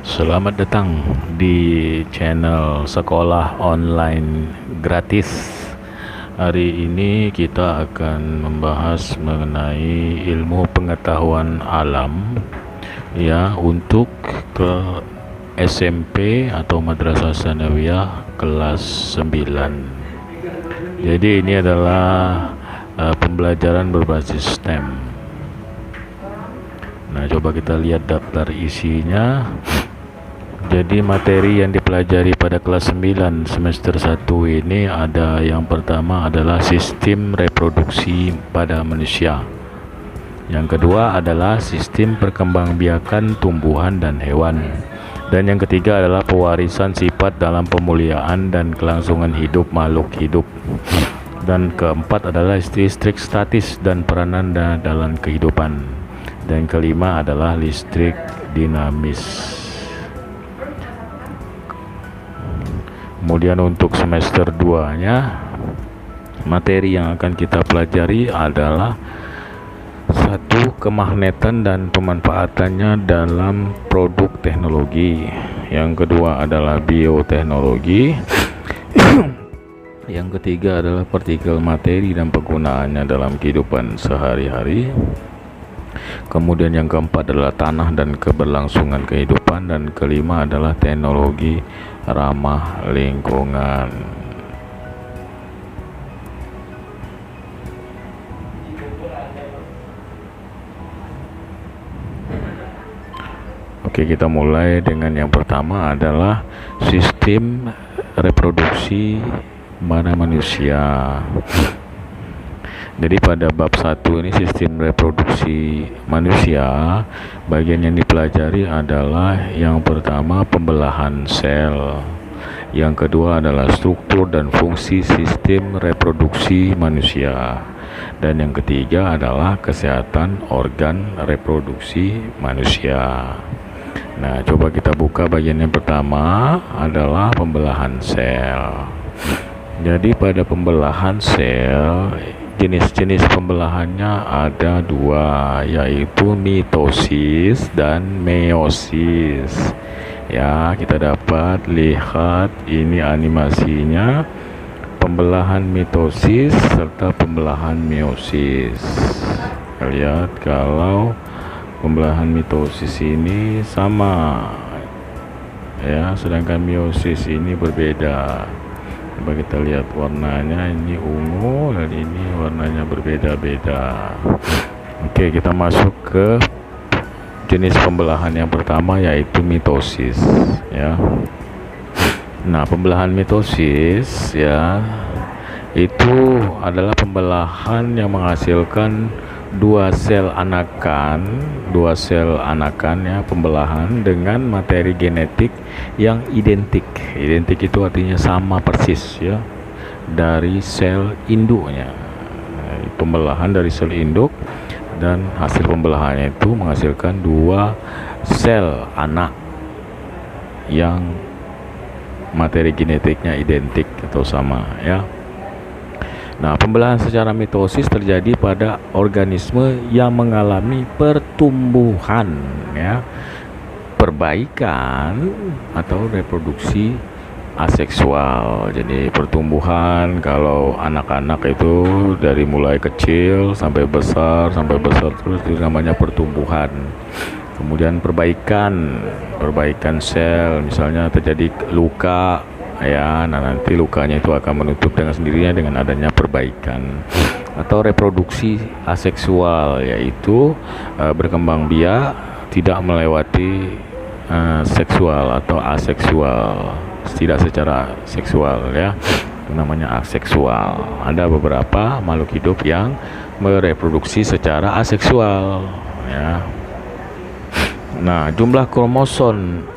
Selamat datang di channel sekolah online gratis. Hari ini kita akan membahas mengenai ilmu pengetahuan alam ya, untuk ke SMP atau Madrasah Tsanawiyah kelas 9. Jadi ini adalah pembelajaran berbasis STEM. Nah, coba kita lihat daftar isinya. Jadi materi yang dipelajari pada kelas 9 semester 1 ini ada, yang pertama adalah sistem reproduksi pada manusia. Yang kedua adalah sistem perkembangbiakan tumbuhan dan hewan. Dan yang ketiga adalah pewarisan sifat dalam pemuliaan dan kelangsungan hidup makhluk hidup. Dan keempat adalah listrik statis dan peranan dalam kehidupan. Dan kelima adalah listrik dinamis. Kemudian untuk semester 2-nya, materi yang akan kita pelajari adalah satu, kemagnetan dan pemanfaatannya dalam produk teknologi. Yang kedua adalah bioteknologi. Yang ketiga adalah partikel materi dan penggunaannya dalam kehidupan sehari-hari. Kemudian yang keempat adalah tanah dan keberlangsungan kehidupan. Dan kelima adalah teknologi ramah lingkungan. Oke, kita mulai dengan yang pertama adalah sistem reproduksi pada manusia. Jadi pada bab 1 ini, sistem reproduksi manusia, bagian yang dipelajari adalah yang pertama pembelahan sel, yang kedua adalah struktur dan fungsi sistem reproduksi manusia, dan yang ketiga adalah kesehatan organ reproduksi manusia. Nah, coba kita buka bagian yang pertama adalah pembelahan sel. Jadi pada pembelahan sel, jenis-jenis pembelahannya ada dua, yaitu mitosis dan meiosis. Ya, kita dapat lihat ini animasinya, pembelahan mitosis serta pembelahan meiosis. Lihat, kalau pembelahan mitosis ini sama ya, sedangkan meiosis ini berbeda. Coba kita lihat warnanya, ini ungu dan ini warnanya berbeda-beda. Oke, kita masuk ke jenis pembelahan yang pertama, yaitu mitosis ya. Nah, pembelahan mitosis ya, itu adalah pembelahan yang menghasilkan dua sel anakan ya, pembelahan dengan materi genetik yang identik. Identik itu artinya sama persis ya, dari sel induknya. Pembelahan dari sel induk, dan hasil pembelahannya itu menghasilkan dua sel anak yang materi genetiknya identik atau sama ya. Nah, pembelahan secara mitosis terjadi pada organisme yang mengalami pertumbuhan ya, perbaikan atau reproduksi aseksual. Jadi pertumbuhan, kalau anak-anak itu dari mulai kecil sampai besar terus, itu namanya pertumbuhan. Kemudian perbaikan sel, misalnya terjadi luka ya, nah nanti lukanya itu akan menutup dengan sendirinya dengan adanya perbaikan. Atau reproduksi aseksual, yaitu berkembang biak tidak melewati seksual atau aseksual, tidak secara seksual ya, itu namanya aseksual. Ada beberapa makhluk hidup yang mereproduksi secara aseksual ya. Nah, jumlah kromosom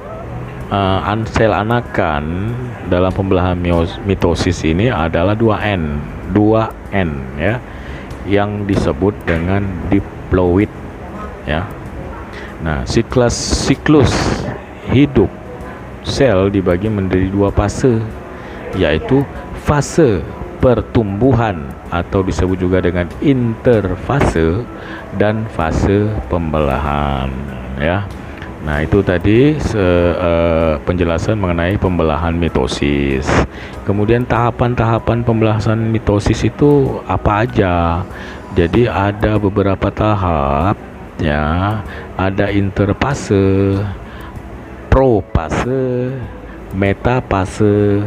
sel anakan dalam pembelahan mitosis ini adalah 2N ya, yang disebut dengan diploid ya. Nah, siklus hidup sel dibagi menjadi dua fase, yaitu fase pertumbuhan atau disebut juga dengan interfase, dan fase pembelahan ya. Nah, itu tadi penjelasan mengenai pembelahan mitosis. Kemudian tahapan-tahapan pembelahan mitosis itu apa aja? Jadi ada beberapa tahap ya, ada interfase, profase, metafase,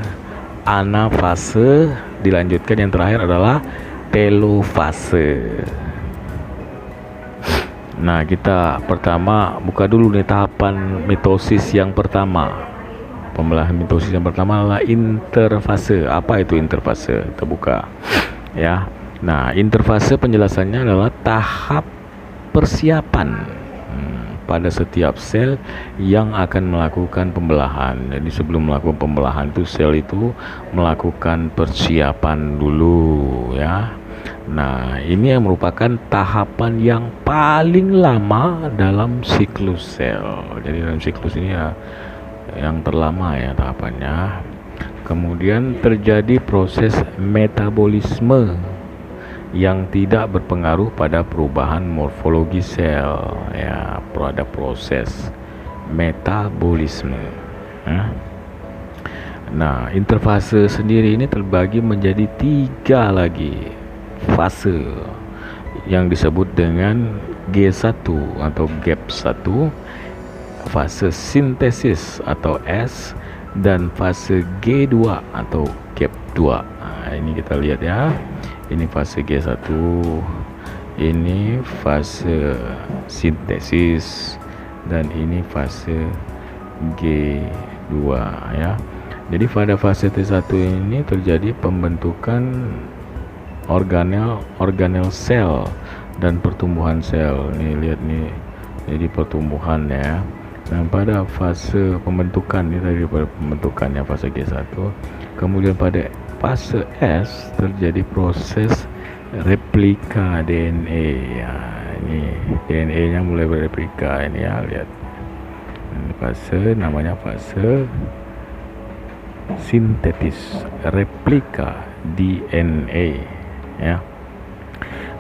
anafase, dilanjutkan yang terakhir adalah telofase. Nah, kita pertama buka dulu nih tahapan mitosis yang pertama. Pembelahan mitosis yang pertama adalah interfase. Apa itu interfase? Kita buka ya. Nah, interfase penjelasannya adalah tahap persiapan pada setiap sel yang akan melakukan pembelahan. Jadi sebelum melakukan pembelahan itu sel itu melakukan persiapan dulu ya. Nah, ini yang merupakan tahapan yang paling lama dalam siklus sel. Jadi dalam siklus ini ya yang terlama ya tahapannya. Kemudian terjadi proses metabolisme yang tidak berpengaruh pada perubahan morfologi sel ya, ada proses metabolisme. Nah, interfase sendiri ini terbagi menjadi 3 lagi fase yang disebut dengan G1 atau gap 1, fase sintesis atau S, dan fase G2 atau gap 2. Nah, ini kita lihat ya. Ini fase G1, ini fase sintesis, dan ini fase G2 ya. Jadi pada fase T1 ini terjadi pembentukan organel sel dan pertumbuhan sel. Nih lihat nih, jadi pertumbuhan ya. Dan pada fase pembentukan ini tadi pada pembentukannya fase G1. Kemudian pada fase S terjadi proses replika DNA ya. Ini DNA nya mulai bereplika ini ya, lihat. Ini fase namanya fase sintetis, replika DNA ya.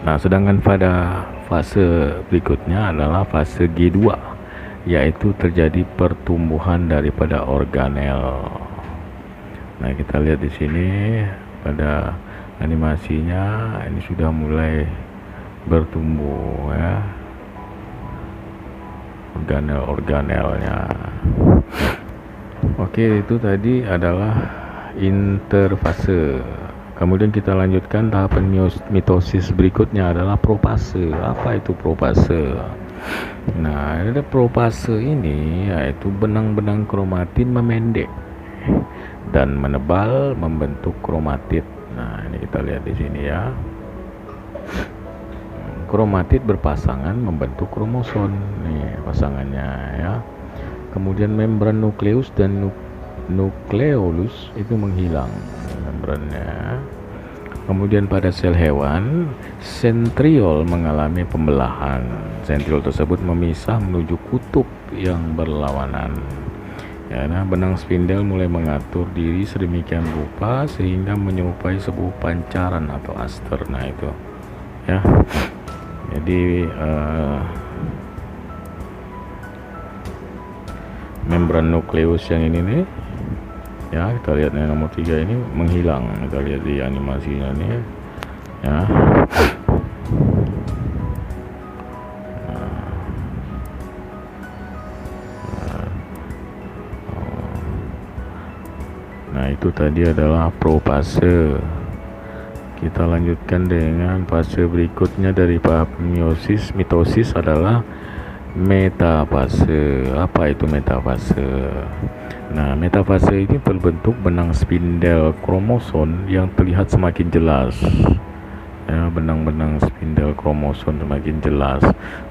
Nah, sedangkan pada fase berikutnya adalah fase G2, yaitu terjadi pertumbuhan daripada organel. Nah, kita lihat di sini pada animasinya ini sudah mulai bertumbuh ya, organel-organelnya. Oke, itu tadi adalah interfase. Kemudian kita lanjutkan tahapan mitosis berikutnya adalah profase. Apa itu profase? Nah, ada profase ini yaitu benang-benang kromatin memendek dan menebal membentuk kromatid. Nah, ini kita lihat di sini ya. Kromatid berpasangan membentuk kromosom. Nih pasangannya ya. Kemudian membran nukleus dan nukleolus itu menghilang membrannya. Kemudian pada sel hewan, sentriol mengalami pembelahan. Sentriol tersebut memisah menuju kutub yang berlawanan. Ya, nah, benang spindel mulai mengatur diri sedemikian rupa sehingga menyerupai sebuah pancaran atau aster. Nah, itu ya. Jadi membran nukleus yang ini nih ya, kita lihat yang nomor 3 ini menghilang. Kita lihat di animasinya nih ya. Nah, itu tadi adalah profase. Kita lanjutkan dengan fase berikutnya dari tahap mitosis adalah metafase. Apa itu metafase? Nah, metafase ini terbentuk benang spindel kromosom yang terlihat semakin jelas. Ya, benang-benang spindel kromosom semakin jelas.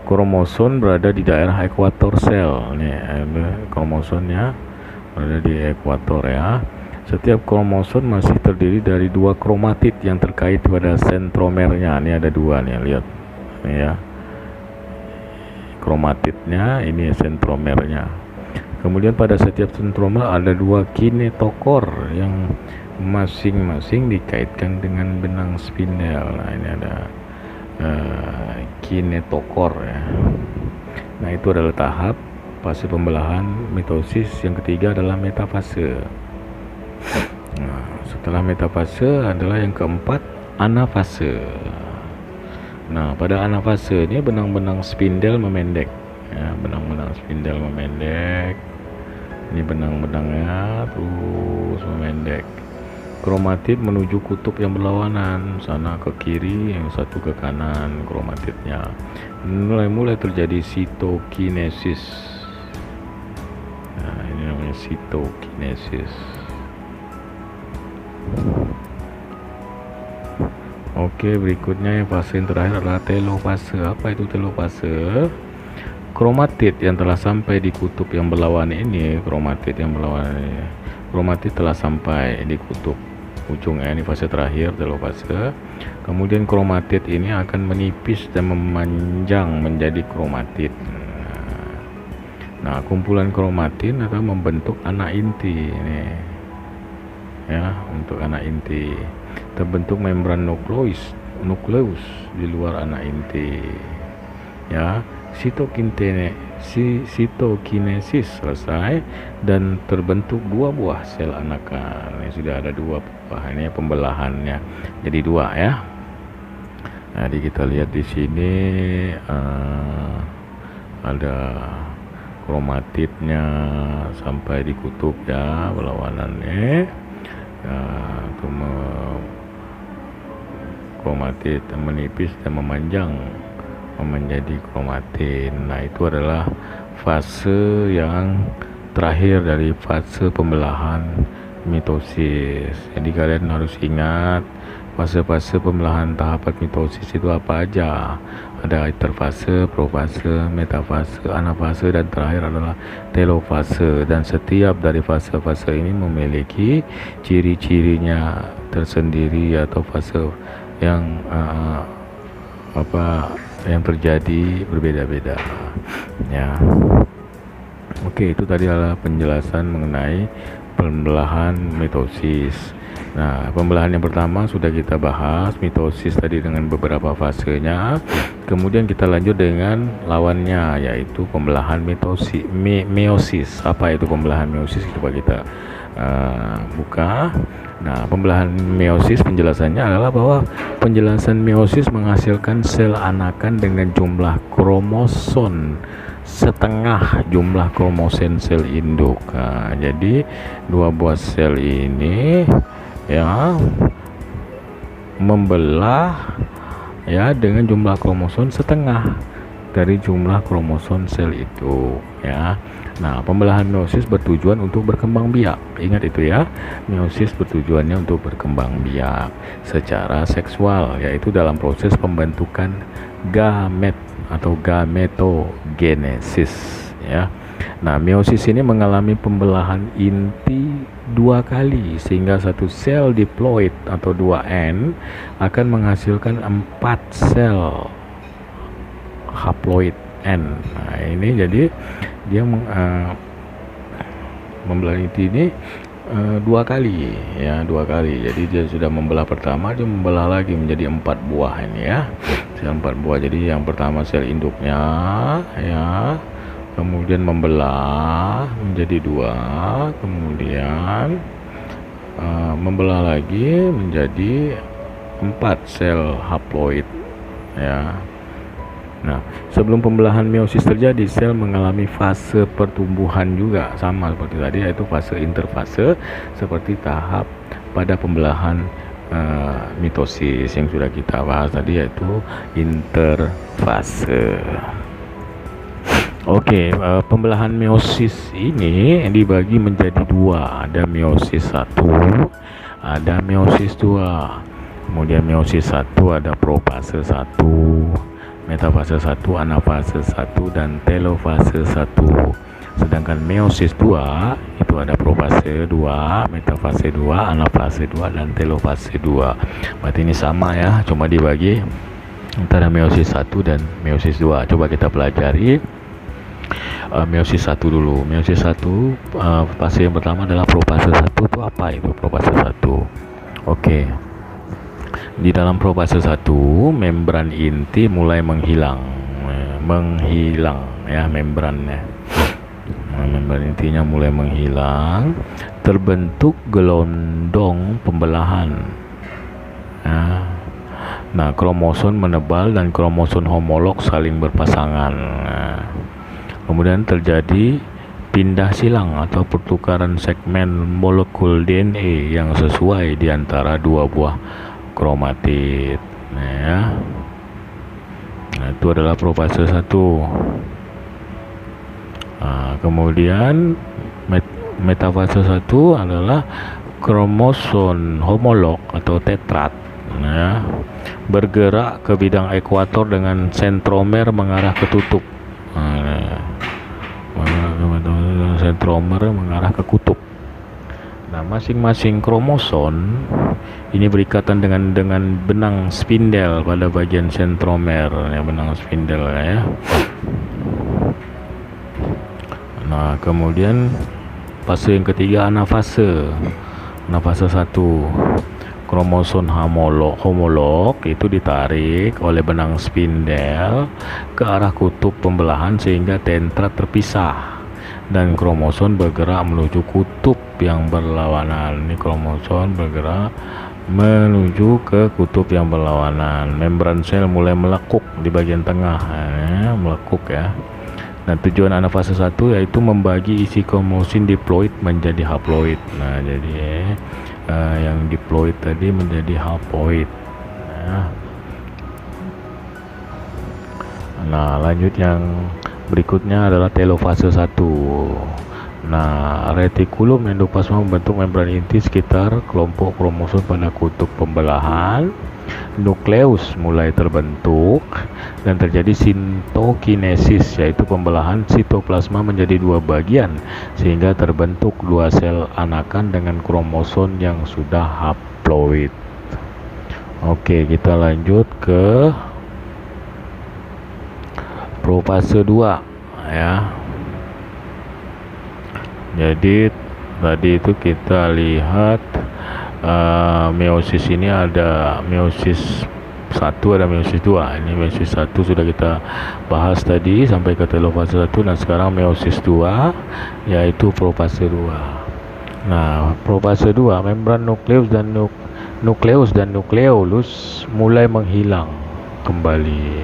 Kromosom berada di daerah ekuator sel. Nih, kromosomnya berada di ekuator ya. Setiap kromosom masih terdiri dari 2 kromatid yang terkait pada sentromernya. Ini ada 2 nih, lihat. Nih ya. Kromatidnya, ini sentromernya. Kemudian pada setiap sentromer ada 2 kinetokor yang masing-masing dikaitkan dengan benang spindel. Nah, ini ada kinetokor ya. Nah, itu adalah tahap fase pembelahan mitosis. Yang ketiga adalah metafase. Nah, setelah metafase adalah yang keempat, anafase. Nah, pada anafase ini benang-benang spindel memendek, ya, benang-benang spindel memendek. Ini benang-benangnya terus memendek. Kromatid menuju kutub yang berlawanan, sana ke kiri, yang satu ke kanan kromatidnya. Mulai terjadi sitokinesis. Nah, ini namanya sitokinesis. Oke, berikutnya yang fase yang terakhir adalah telofase. Apa itu telofase? Kromatid yang telah sampai di kutub yang berlawanan ini, kromatid telah sampai di kutub ujungnya, ini fase terakhir, telofase. Kemudian kromatid ini akan menipis dan memanjang menjadi kromatid. Nah, kumpulan kromatin akan membentuk anak inti ini. Ya, untuk anak inti terbentuk membran nukleus di luar anak inti. Ya, sitokinesis selesai dan terbentuk dua buah sel anakan. Ini sudah ada dua buah, ini pembelahannya jadi dua ya. Jadi kita lihat di sini ada kromatidnya sampai di kutub ya, berlawanannya ya, kromatid menipis dan memanjang menjadi kromatin. Nah, itu adalah fase yang terakhir dari fase pembelahan mitosis. Jadi kalian harus ingat fase-fase pembelahan tahapan mitosis itu apa aja. Ada interfase, profase, metafase, anafase, dan terakhir adalah telofase. Dan setiap dari fase-fase ini memiliki ciri-cirinya tersendiri atau fase yang yang terjadi berbeda-beda ya. Oke, itu tadi adalah penjelasan mengenai pembelahan mitosis. Nah, pembelahan yang pertama sudah kita bahas, mitosis tadi dengan beberapa fasenya. Kemudian kita lanjut dengan lawannya, yaitu pembelahan meiosis. Apa itu pembelahan meiosis? Coba kita buka. Nah, pembelahan meiosis penjelasannya adalah bahwa penjelasan meiosis menghasilkan sel anakan dengan jumlah kromosom setengah jumlah kromosom sel induk. Nah, jadi dua buah sel ini ya membelah ya dengan jumlah kromosom setengah dari jumlah kromosom sel itu ya. Nah, pembelahan meiosis bertujuan untuk berkembang biak. Ingat itu ya, meiosis bertujuannya untuk berkembang biak secara seksual, yaitu dalam proses pembentukan gamet atau gametogenesis ya. Nah, meiosis ini mengalami pembelahan inti dua kali sehingga satu sel diploid atau 2N akan menghasilkan 4 sel haploid N. Nah, ini jadi dia membelah inti ini dua kali. Jadi dia sudah membelah pertama, dia membelah lagi menjadi 4 buah ini ya. Sel 4 buah. Jadi yang pertama sel induknya ya, kemudian membelah menjadi 2, kemudian membelah lagi menjadi 4 sel haploid ya. Nah, sebelum pembelahan meiosis terjadi, sel mengalami fase pertumbuhan juga sama seperti tadi, yaitu fase interfase seperti tahap pada pembelahan mitosis yang sudah kita bahas tadi, yaitu interfase. Oke, pembelahan meiosis ini dibagi menjadi dua, ada meiosis 1, ada meiosis 2. Kemudian meiosis 1 ada profase 1, metafase 1, anafase 1, dan telofase 1. Sedangkan meiosis 2 itu ada profase 2, metafase 2, anafase 2, dan telofase 2. Berarti ini sama ya, cuma dibagi antara meiosis 1 dan meiosis 2. Coba kita pelajari meiosis 1 dulu. Meiosis 1 fase yang pertama adalah profase 1. Itu apa itu profase 1? Oke. Di dalam profase 1, membran inti mulai menghilang ya membrannya. membran intinya mulai menghilang, terbentuk gelondong pembelahan. Nah, kromosom menebal dan kromosom homolog saling berpasangan. Kemudian terjadi pindah silang atau pertukaran segmen molekul DNA yang sesuai di antara dua buah kromatid. Nah, itu adalah profase 1. Kemudian metafase 1 adalah kromosom homolog atau tetrat. Bergerak ke bidang ekuator dengan sentromer mengarah ke kutub. Sentromer mengarah ke kutub. Nah, masing-masing kromosom ini berikatan dengan benang spindel pada bagian sentromer, benang spindel ya. Nah, kemudian fase yang ketiga anafase. Anafase 1. Kromosom homolog itu ditarik oleh benang spindel ke arah kutub pembelahan sehingga tetrat terpisah dan kromosom bergerak menuju kutub yang berlawanan. Ini kromosom bergerak menuju ke kutub yang berlawanan. Membran sel mulai melekuk di bagian tengah, melekuk ya. Nah, tujuan anafase 1 yaitu membagi isi kromosom diploid menjadi haploid. Nah, jadi yang diploid tadi menjadi haploid. Nah, lanjut yang berikutnya adalah telofase 1. Nah, retikulum endoplasma membentuk membran inti sekitar kelompok kromosom pada kutub pembelahan. Nukleus mulai terbentuk dan terjadi sintokinesis, yaitu pembelahan sitoplasma menjadi dua bagian sehingga terbentuk dua sel anakan dengan kromosom yang sudah haploid. Oke, kita lanjut ke profase 2 ya. Jadi tadi itu kita lihat meiosis ini ada meiosis 1, ada meiosis 2. Ini meiosis 1 sudah kita bahas tadi sampai ke telofase 1. Nah, sekarang meiosis 2 yaitu profase 2. Nah, profase 2 membran nukleus dan nukleolus mulai menghilang kembali.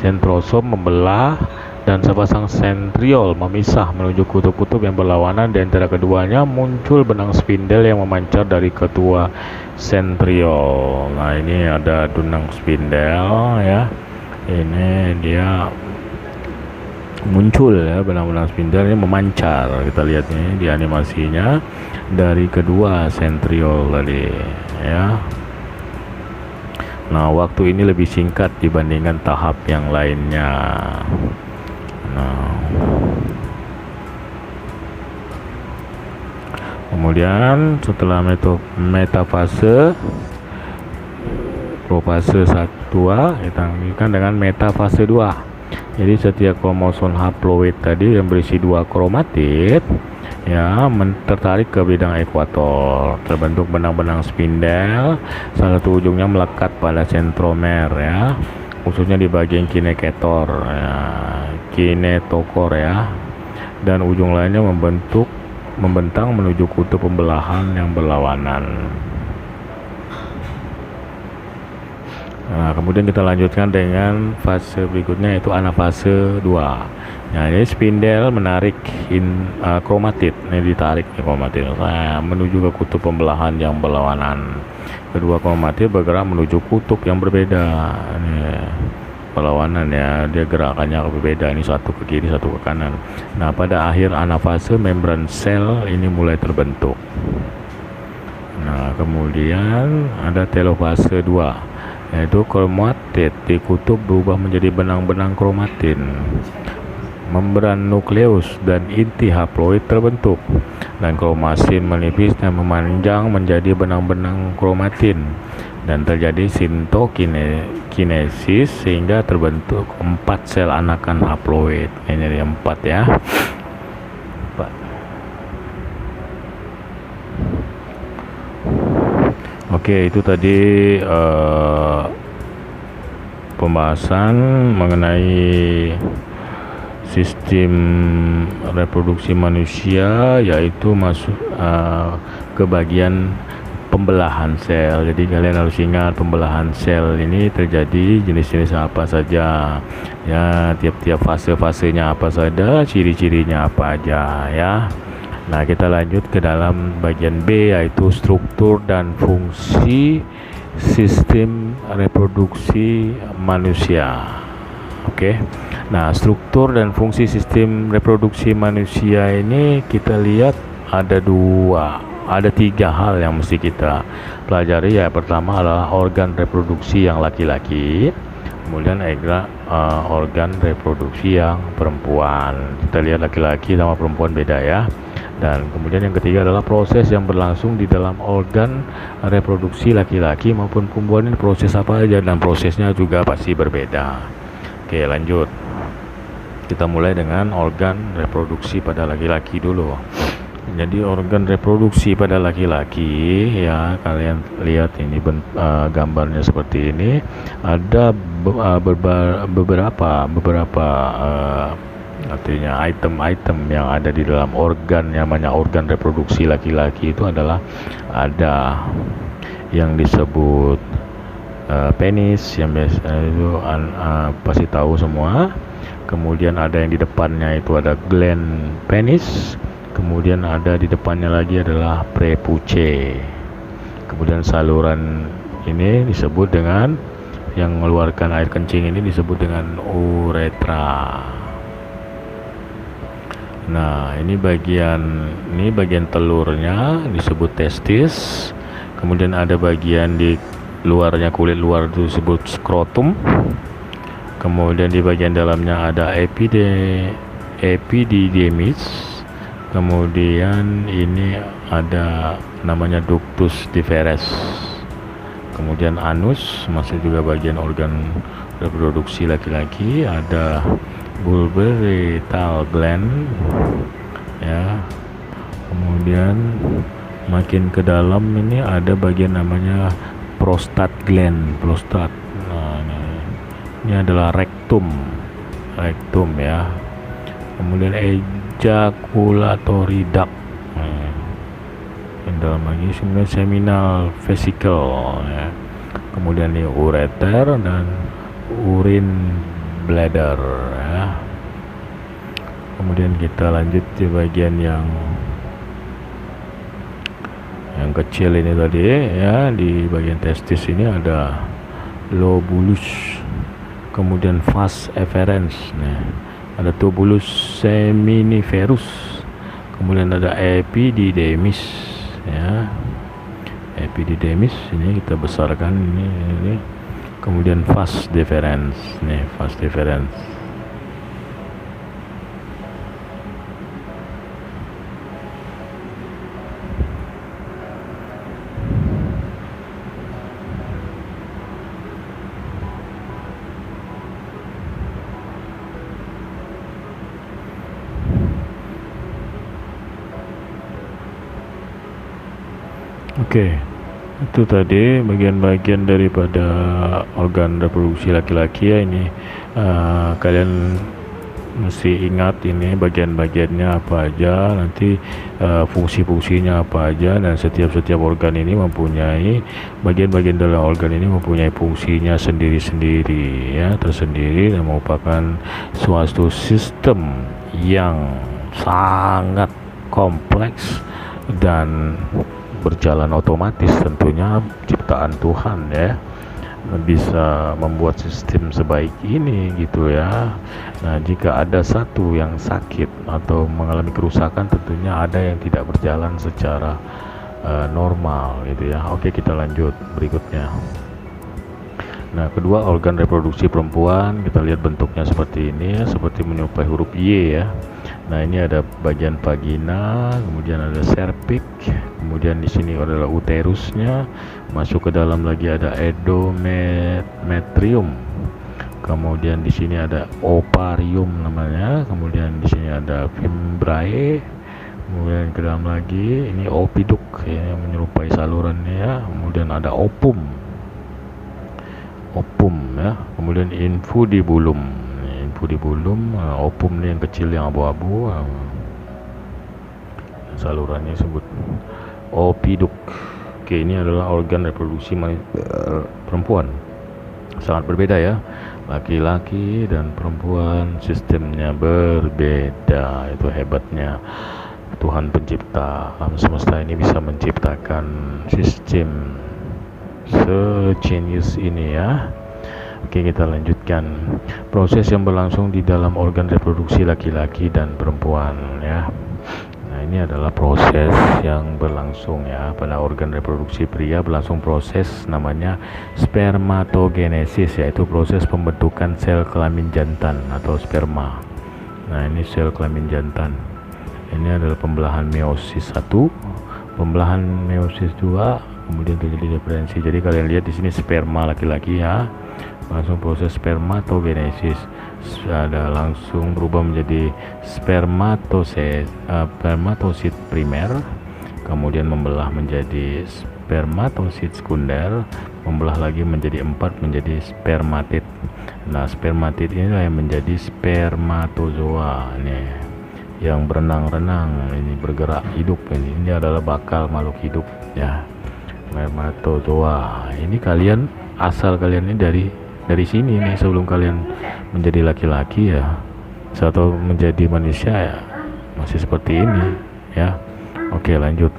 Sentrosom membelah dan sepasang sentriol memisah menuju kutub-kutub yang berlawanan. Di antara keduanya muncul benang spindel yang memancar dari ketua sentriol. Nah, ini ada benang spindel ya. Ini dia muncul ya, benang-benang spindel ini memancar. Kita lihat nih di animasinya dari kedua sentriol tadi ya. Nah, waktu ini lebih singkat dibandingkan tahap yang lainnya. Nah, kemudian setelah metafase profase 1 kita lanjutkan dengan metafase 2. Jadi setiap kromosom haploid tadi yang berisi dua kromatid ya tertarik ke bidang ekuator, terbentuk benang-benang spindel, salah satu ujungnya melekat pada sentromer ya, khususnya di bagian kinetochor ya, kinetokor ya, dan ujung lainnya membentang menuju kutub pembelahan yang berlawanan. Nah, kemudian kita lanjutkan dengan fase berikutnya yaitu anafase 2. Nah, ini spindel menarik kromatid, ini ditarik kromatid menuju ke kutub pembelahan yang berlawanan. Kedua kromatid bergerak menuju kutub yang berbeda. Ini perlawanan ya, dia gerakannya berbeda, ini satu ke kiri satu ke kanan. Nah, pada akhir anafase membran sel ini mulai terbentuk. Nah, kemudian ada telofase 2 yaitu kromatid di kutub berubah menjadi benang-benang kromatin. Membran nukleus dan inti haploid terbentuk dan kromatin menipis dan memanjang menjadi benang-benang kromatin dan terjadi sintokinesis sehingga terbentuk 4 sel anakan haploid. Ini dari 4 ya. 4. Oke, itu tadi pembahasan mengenai sistem reproduksi manusia, yaitu masuk ke bagian pembelahan sel. Jadi kalian harus ingat pembelahan sel ini terjadi jenis-jenis apa saja ya, tiap-tiap fase-fasenya apa saja, ciri-cirinya apa aja ya. Nah, kita lanjut ke dalam bagian B, yaitu struktur dan fungsi sistem reproduksi manusia. Oke. Nah, struktur dan fungsi sistem reproduksi manusia ini kita lihat ada tiga hal yang mesti kita pelajari ya. Pertama adalah organ reproduksi yang laki-laki, kemudian organ reproduksi yang perempuan. Kita lihat laki-laki sama perempuan beda ya. Dan kemudian yang ketiga adalah proses yang berlangsung di dalam organ reproduksi laki-laki maupun perempuan, ini proses apa aja, dan prosesnya juga pasti berbeda. Oke, lanjut. Kita mulai dengan organ reproduksi pada laki-laki dulu. Jadi organ reproduksi pada laki-laki ya, kalian lihat ini gambarnya seperti ini. Ada beberapa artinya item-item yang ada di dalam organ yang namanya organ reproduksi laki-laki. Itu adalah ada yang disebut penis, yang biasa itu pasti tahu semua. Kemudian ada yang di depannya itu ada gland penis. Kemudian ada di depannya lagi adalah prepuce. Kemudian saluran ini disebut dengan, yang mengeluarkan air kencing ini disebut dengan uretra. Nah, ini bagian telurnya disebut testis. Kemudian ada bagian di luarnya, kulit luar itu disebut skrotum. Kemudian di bagian dalamnya ada epididymis. Kemudian ini ada namanya ductus deferens. Kemudian anus masih juga bagian organ reproduksi laki-laki. Ada bulboretal gland ya. Kemudian makin ke dalam ini ada bagian namanya prostat gland. Nah, ini adalah rektum ya. Kemudian ejaculatory duct, yang dalam lagi sebenarnya seminal vesicle ya. Kemudian ini ureter dan urine bladder ya. Kemudian kita lanjut di bagian yang kecil ini tadi ya. Di bagian testis ini ada lobulus, kemudian vas efferens, ada tubulus seminiferus, kemudian ada epididymis ya. Epididymis ini kita besarkan ini. Kemudian vas deferens vas deferens. Oke, itu tadi bagian-bagian daripada organ reproduksi laki-laki ya. Ini kalian mesti ingat ini bagian-bagiannya apa aja, nanti fungsi-fungsinya apa aja, dan setiap organ ini mempunyai bagian-bagian dalam organ ini mempunyai fungsinya sendiri-sendiri ya, tersendiri, dan merupakan suatu sistem yang sangat kompleks dan berjalan otomatis, tentunya ciptaan Tuhan ya, bisa membuat sistem sebaik ini gitu ya. Nah, jika ada satu yang sakit atau mengalami kerusakan, tentunya ada yang tidak berjalan secara normal gitu ya. Oke, kita lanjut berikutnya. Nah, kedua, organ reproduksi perempuan, kita lihat bentuknya seperti ini ya, seperti menyerupai huruf Y ya. Nah, ini ada bagian vagina, kemudian ada cervix, kemudian di sini adalah uterusnya, masuk ke dalam lagi ada endometrium, kemudian di sini ada ovarium namanya, kemudian di sini ada fimbriae, kemudian ke dalam lagi ini oviduk ya, yang menyerupai salurannya ya, kemudian ada ovum ya, kemudian infundibulum pudibulum, opum nih yang kecil yang abu-abu, salurannya sebut opiduk. Oke, ini adalah organ reproduksi perempuan. Sangat berbeda ya, laki-laki dan perempuan sistemnya berbeda. Itu hebatnya Tuhan pencipta alam semesta ini bisa menciptakan sistem sejenius ini ya. Oke, kita lanjutkan proses yang berlangsung di dalam organ reproduksi laki-laki dan perempuan ya. Nah, ini adalah proses yang berlangsung ya. Pada organ reproduksi pria berlangsung proses namanya spermatogenesis, yaitu proses pembentukan sel kelamin jantan atau sperma. Nah, ini sel kelamin jantan. Ini adalah pembelahan meiosis 1, pembelahan meiosis 2, kemudian terjadi diferensi. Jadi kalian lihat di sini sperma laki-laki ya. Langsung proses spermatogenesis, ada langsung berubah menjadi spermatosit primer, kemudian membelah menjadi spermatosit sekunder, membelah lagi menjadi 4 menjadi spermatid. Nah, spermatid inilah yang menjadi spermatozoa nih, yang berenang-renang, ini bergerak hidup, ini adalah bakal makhluk hidup ya, spermatozoa. Ini kalian, asal kalian ini dari sini nih, sebelum kalian menjadi laki-laki ya atau menjadi manusia ya masih seperti ini ya. Oke, lanjut.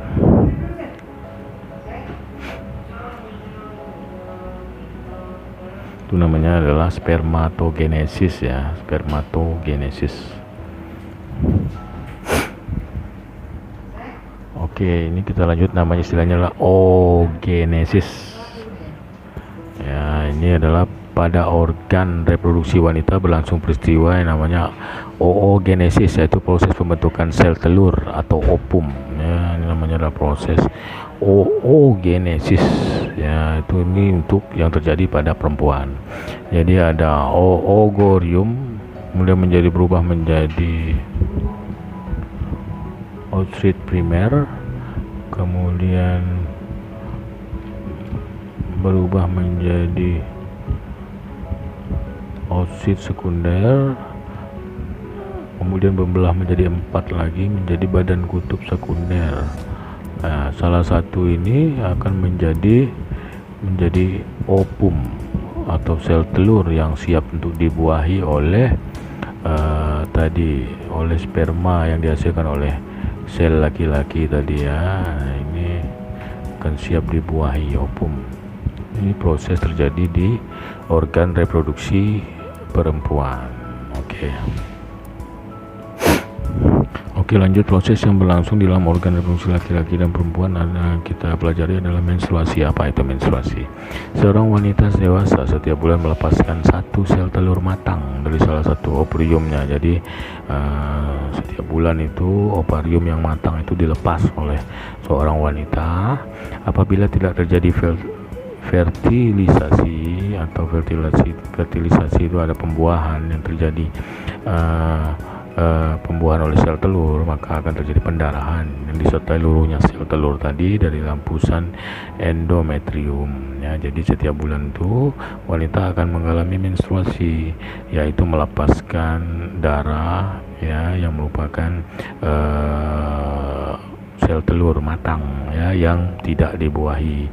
Itu namanya adalah spermatogenesis ya, spermatogenesis. Oke, ini kita lanjut, namanya istilahnya adalah oogenesis ya. Ini adalah pada organ reproduksi wanita berlangsung peristiwa yang namanya oogenesis, yaitu proses pembentukan sel telur atau ovum ya. Ini namanya adalah proses oogenesis ya. Itu ini untuk yang terjadi pada perempuan. Jadi ada oogorium, kemudian menjadi berubah menjadi oocyte primer, kemudian berubah menjadi oocyte sekunder, kemudian membelah menjadi 4 lagi menjadi badan kutub sekunder. Nah, salah satu ini akan menjadi ovum atau sel telur yang siap untuk dibuahi oleh oleh sperma yang dihasilkan oleh sel laki-laki tadi ya. Nah, ini akan siap dibuahi ovum. Ini proses terjadi di organ reproduksi perempuan. Oke, lanjut. Proses yang berlangsung di dalam organ reproduksi laki-laki dan perempuan kita pelajari adalah menstruasi. Apa itu menstruasi? Seorang wanita dewasa setiap bulan melepaskan 1 sel telur matang dari salah satu ovariumnya. Jadi setiap bulan itu ovarium yang matang itu dilepas oleh seorang wanita. Apabila tidak terjadi fertilisasi atau fertilisasi itu ada pembuahan yang terjadi, pembuahan oleh sel telur, maka akan terjadi pendarahan yang disertai luruhnya sel telur tadi dari lapisan endometrium ya. Jadi setiap bulan itu wanita akan mengalami menstruasi, yaitu melepaskan darah ya, yang merupakan sel telur matang ya yang tidak dibuahi.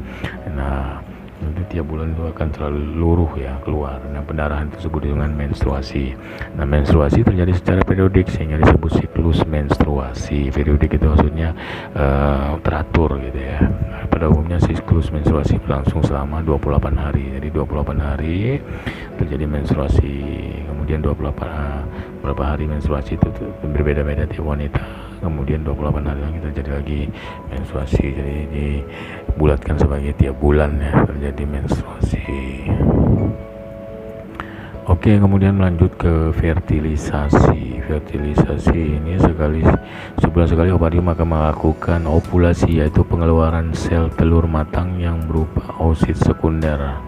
Nah, itu tiap bulan itu akan terlalu luruh ya keluar. Nah, pendarahan tersebut dengan menstruasi. Nah, menstruasi terjadi secara periodik sehingga disebut siklus menstruasi. Periodik itu maksudnya teratur gitu ya. Nah, pada umumnya siklus menstruasi berlangsung selama 28 hari. Jadi 28 hari terjadi menstruasi. Kemudian 28 berapa hari menstruasi itu berbeda-beda tiap wanita. Kemudian 28 hari lagi terjadi lagi menstruasi. Jadi dibulatkan sebagai tiap bulan ya terjadi menstruasi. Oke, kemudian lanjut ke fertilisasi. Fertilisasi ini sebulan sekali ovarium akan melakukan ovulasi, yaitu pengeluaran sel telur matang yang berupa oosit sekunder.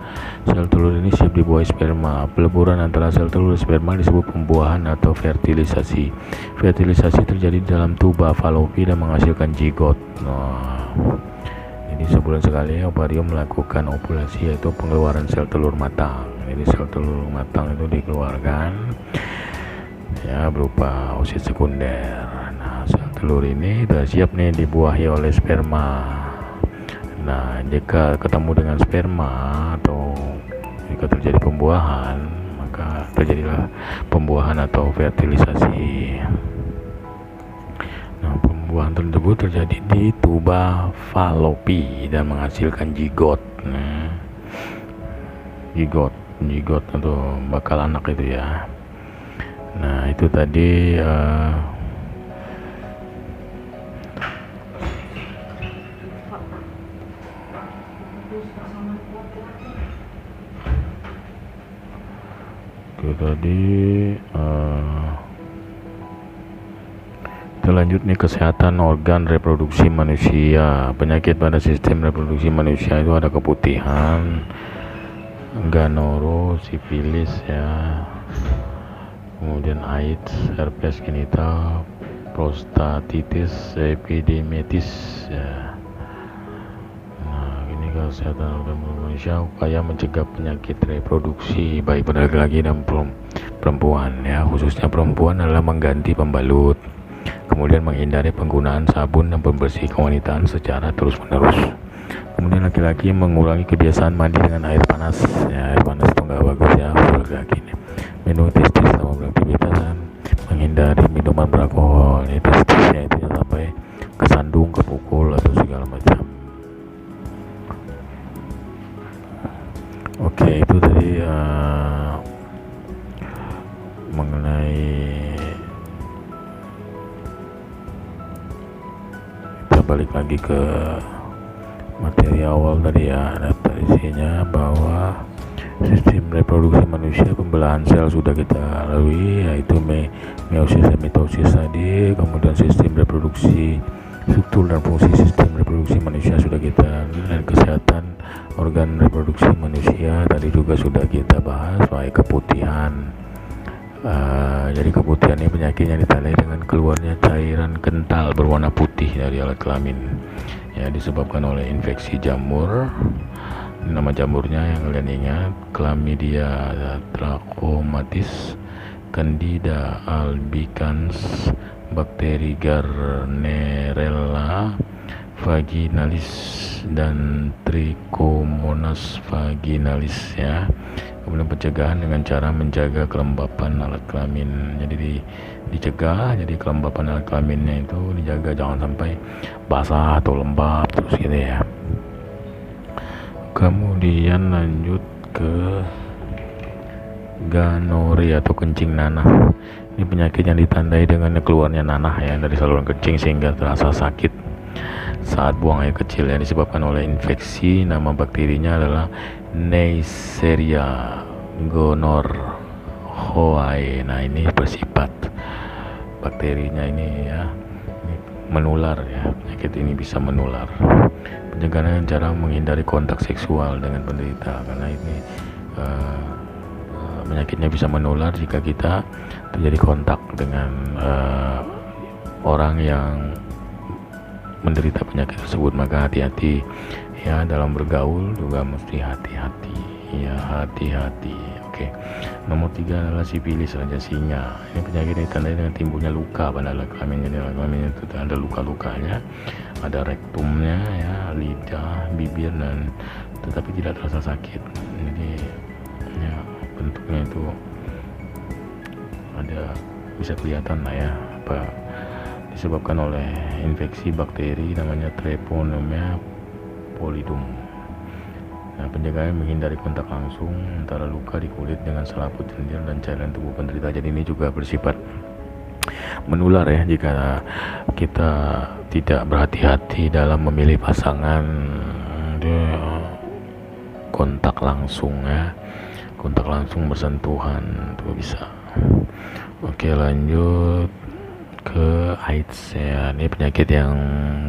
Sel telur ini siap dibuahi sperma. Peleburan antara sel telur dan sperma disebut pembuahan atau fertilisasi. Fertilisasi terjadi dalam tuba falopi dan menghasilkan zigot. Jadi sebulan sekali ovarium melakukan ovulasi, yaitu pengeluaran sel telur matang. Jadi sel telur matang itu dikeluarkan. ya, berupa oosit sekunder. Nah, sel telur ini sudah siap nih dibuahi oleh sperma. Nah, jika ketemu dengan sperma atau jika terjadi pembuahan, maka terjadilah pembuahan atau fertilisasi. Nah, pembuahan tersebut terjadi di tuba falopi dan menghasilkan zigot. Nah, zigot atau bakal anak itu ya. Nah, itu tadi kita lanjut nih, kesehatan organ reproduksi manusia. Penyakit pada sistem reproduksi manusia itu ada keputihan, gonore, sifilis ya, kemudian AIDS, herpes genital, prostatitis, epididimis ya. Nah, ini kesehatan organ manusia, upaya mencegah penyakit reproduksi baik pada laki-laki dan perempuan ya. Khususnya perempuan adalah mengganti pembalut, kemudian menghindari penggunaan sabun dan pembersih kewanitaan secara terus-menerus. Kemudian laki-laki mengurangi kebiasaan mandi dengan air panas ya. Air panas itu nggak bagus ya untuk laki-laki. Minum testis selama beraktivitas dan menghindari minuman beralkohol. Ini testisnya itu jangan sampai kesandung, kepukul atau segala macam. Oke, itu tadi mengenai, kita balik lagi ke materi awal tadi ya. Daftar isinya bahwa sistem reproduksi manusia, pembelahan sel sudah kita lalui, yaitu meiosis dan mitosis tadi. Kemudian sistem reproduksi, struktur dan fungsi sistem reproduksi manusia sudah kita lalui, dan kesehatan organ reproduksi manusia tadi juga sudah kita bahas, baik keputihan. Jadi keputihan ini penyakitnya ditandai dengan keluarnya cairan kental berwarna putih dari alat kelamin ya, disebabkan oleh infeksi jamur. Nama jamurnya yang kalian ingat, Chlamydia trachomatis, Candida albicans, bakteri Gardnerella vaginalis, dan Trichomonas vaginalis ya. Kemudian pencegahan dengan cara menjaga kelembapan alat kelamin. Jadi dicegah, jadi kelembapan alat kelaminnya itu dijaga, jangan sampai basah atau lembab terus gitu ya. Kemudian lanjut ke gonore atau kencing nanah. Ini penyakit yang ditandai dengan keluarnya nanah ya dari saluran kencing sehingga terasa sakit saat buang air kecil yang disebabkan oleh infeksi. Nama bakterinya adalah Neisseria gonorrhoeae. Nah, ini bersifat bakterinya ini ya, ini menular ya, penyakit ini bisa menular. Pencegahan dengan cara menghindari kontak seksual dengan penderita, karena ini penyakitnya bisa menular jika kita terjadi kontak dengan orang yang menderita penyakit tersebut. Maka hati-hati ya, dalam bergaul juga mesti hati-hati ya, hati-hati. Oke. Nomor 3 adalah sifilis raja singa. Ini penyakit yang ditandai dengan timbulnya luka pada alat kelamin. Jadi alat kelamin itu ada luka-lukanya, ada rektumnya ya, lidah, bibir, dan tetapi tidak terasa sakit. Jadi ya, bentuknya itu ada, bisa kelihatan lah ya, apa disebabkan oleh infeksi bakteri namanya Treponema pallidum. Nah, pencegahan menghindari kontak langsung antara luka di kulit dengan selaput lendir dan cairan tubuh penderita. Jadi ini juga bersifat menular ya, jika kita tidak berhati-hati dalam memilih pasangan. Dia kontak langsung ya, kontak langsung, bersentuhan itu bisa. Oke, lanjut ke AIDS ya. Ini penyakit yang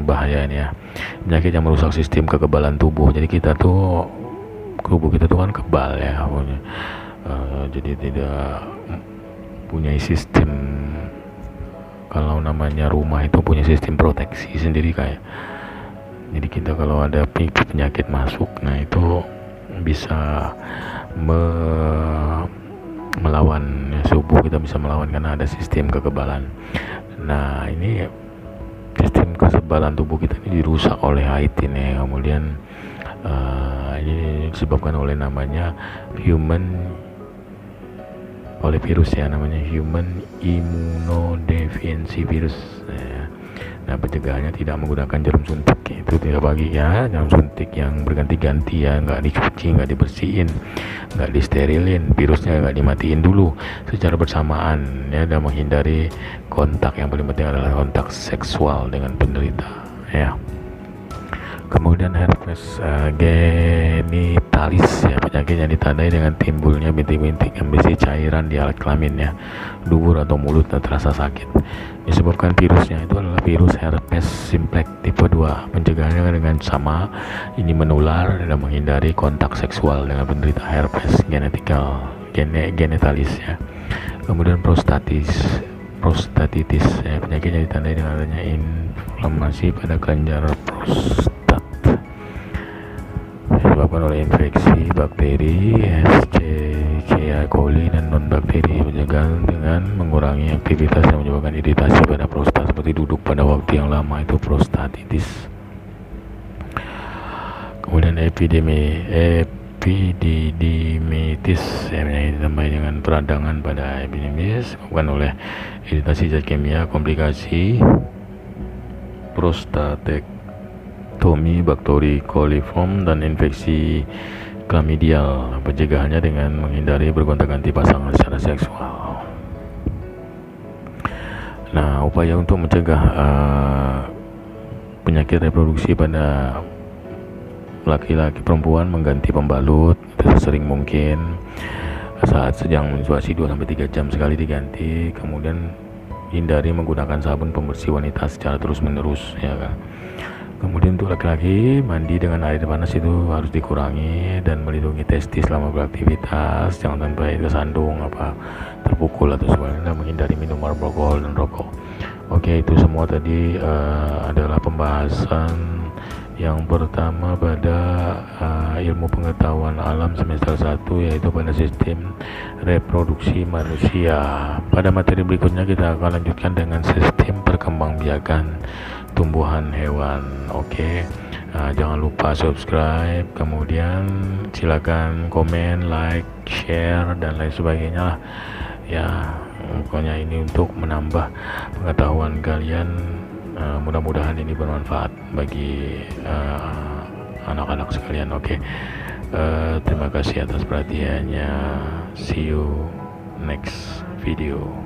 bahaya nih ya, penyakit yang merusak sistem kekebalan tubuh. Jadi kita tuh, tubuh kita tuh kan kebal ya, jadi tidak punya sistem, kalau namanya rumah itu punya sistem proteksi sendiri kayak. Jadi kita kalau ada penyakit masuk, nah itu bisa melawan subuh, kita bisa melawan karena ada sistem kekebalan. Nah, ini sistem kekebalan tubuh kita ini dirusak oleh IT nih. Kemudian ini disebabkan oleh oleh virus ya, namanya human immunodeficiency virus. Nah, pencegahannya tidak menggunakan jarum suntik, itu tidak bagi ya, jarum suntik yang berganti-ganti ya, nggak dicuci, nggak dibersihin, nggak disterilin, virusnya nggak dimatiin dulu secara bersamaan ya, dan menghindari kontak. Yang paling penting adalah kontak seksual dengan penderita ya. Kemudian herpes genitalis ya, penyakit yang ditandai dengan timbulnya bintik-bintik yang berisi cairan di alat kelamin ya, dubur atau mulut dan terasa sakit. Disebabkan virusnya itu adalah virus herpes simplex tipe 2. Pencegahannya dengan sama, ini menular dan menghindari kontak seksual dengan penderita herpes genitalis ya. Kemudian prostatitis ya, penyakit yang ditandai dengan adanya inflamasi pada kelenjar prostat disebabkan oleh infeksi bakteri Escherichia coli dan non bakteri. Pencegahan dengan mengurangi aktivitas yang menyebabkan iritasi pada prostat seperti duduk pada waktu yang lama, itu prostatitis. Kemudian epididymitis ya, penyakit ditambah dengan peradangan pada epididymis disebabkan oleh iritasi zat kimia, komplikasi prostatektomi, bakteri coliform, dan infeksi klamidial. Pencegahannya dengan menghindari bergonta-ganti pasangan secara seksual. Nah, upaya untuk mencegah penyakit reproduksi pada laki-laki perempuan: mengganti pembalut sesering mungkin saat sedang menstruasi, 2-3 jam sekali diganti. Kemudian hindari menggunakan sabun pembersih wanita secara terus-menerus ya kan. Kemudian untuk laki-laki, mandi dengan air panas itu harus dikurangi dan melindungi testis selama beraktivitas, jangan sampai kesandung terpukul atau sebagainya, dan menghindari minum alkohol dan rokok. Oke, itu semua tadi adalah pembahasan yang pertama pada ilmu pengetahuan alam semester 1, yaitu pada sistem reproduksi manusia. Pada materi berikutnya kita akan lanjutkan dengan sistem perkembangbiakan tumbuhan hewan. Oke. Jangan lupa subscribe, kemudian silakan komen, like, share, dan lain sebagainya lah ya. Pokoknya ini untuk menambah pengetahuan kalian. Mudah-mudahan ini bermanfaat bagi anak-anak sekalian. Oke. Terima kasih atas perhatiannya. See you next video.